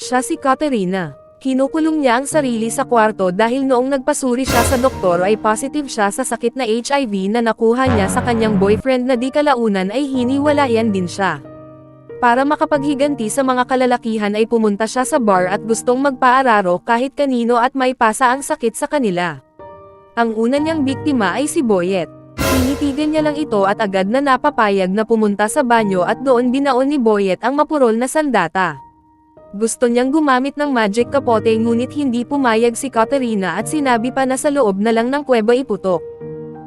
Siya si Katerina. Kinukulong niya ang sarili sa kwarto dahil noong nagpasuri siya sa doktor ay positive siya sa sakit na HIV na nakuha niya sa kanyang boyfriend na di kalaunan ay hiniwalayan din siya. Para makapaghiganti sa mga kalalakihan ay pumunta siya sa bar at gustong magpaararo kahit kanino at may pasa ang sakit sa kanila. Ang una niyang biktima ay si Boyet. Tinitigan niya lang ito at agad na napapayag na pumunta sa banyo at doon binaon ni Boyet ang mapurol na sandata. Gusto niyang gumamit ng magic kapote ngunit hindi pumayag si Katerina at sinabi pa na sa loob na lang ng kuweba iputok.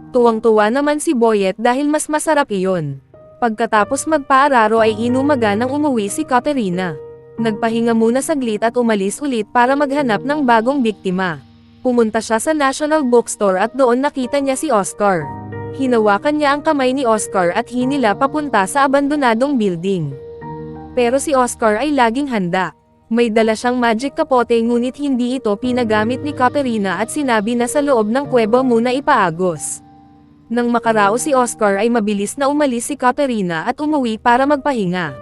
Tuwang-tuwa naman si Boyet dahil mas masarap iyon. Pagkatapos magpaararo ay inumaga nang umuwi si Katerina. Nagpahinga muna saglit at umalis ulit para maghanap ng bagong biktima. Pumunta siya sa National Bookstore at doon nakita niya si Oscar. Hinawakan niya ang kamay ni Oscar at hinila papunta sa abandonadong building. Pero si Oscar ay laging handa. May dala siyang magic kapote ngunit hindi ito pinagamit ni Katerina at sinabi na sa loob ng kuweba muna ipaagos. Nang makaraos si Oscar ay mabilis na umalis si Katerina at umuwi para magpahinga.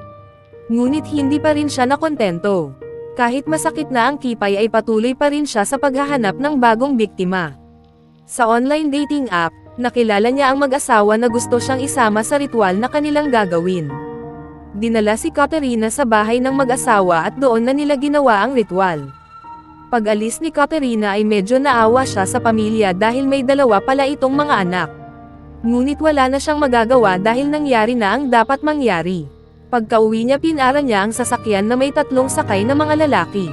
Ngunit hindi pa rin siya nakontento. Kahit masakit na ang kipay ay patuloy pa rin siya sa paghahanap ng bagong biktima. Sa online dating app, nakilala niya ang mag-asawa na gusto siyang isama sa ritual na kanilang gagawin. Dinala si Katerina sa bahay ng mag-asawa at doon na nila ginawa ang ritual. Pag-alis ni Katerina ay medyo naawa siya sa pamilya dahil may dalawa pala itong mga anak. Ngunit wala na siyang magagawa dahil nangyari na ang dapat mangyari. Pagka-uwi niya pinara niya ang sasakyan na may 3 sakay na mga lalaki.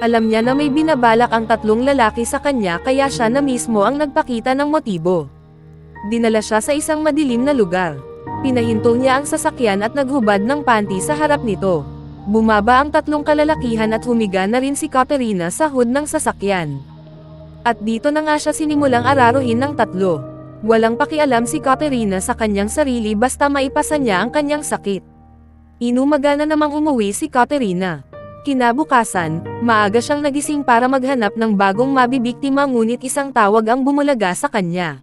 Alam niya na may binabalak ang 3 lalaki sa kanya kaya siya na mismo ang nagpakita ng motibo. Dinala siya sa isang madilim na lugar. Pinahinto niya ang sasakyan at naghubad ng panty sa harap nito. Bumaba ang 3 kalalakihan at humiga na rin si Katerina sa hood ng sasakyan. At dito na nga siya sinimulang araruhin ng 3. Walang pakialam si Katerina sa kanyang sarili basta maipasa niya ang kanyang sakit. Inumaga na namang umuwi si Katerina. Kinabukasan, maaga siyang nagising para maghanap ng bagong mabibiktima ngunit isang tawag ang bumulaga sa kanya.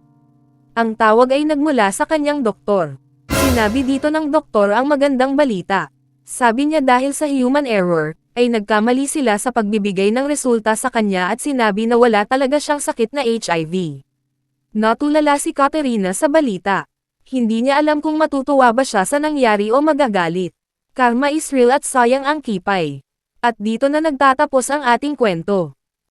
Ang tawag ay nagmula sa kanyang doktor. Sinabi dito ng doktor ang magandang balita. Sabi niya dahil sa human error, ay nagkamali sila sa pagbibigay ng resulta sa kanya at sinabi na wala talaga siyang sakit na HIV. Natulala si Katerina sa balita. Hindi niya alam kung matutuwa ba siya sa nangyari o magagalit. Karma is real at sayang ang kipay. At dito na nagtatapos ang ating kwento.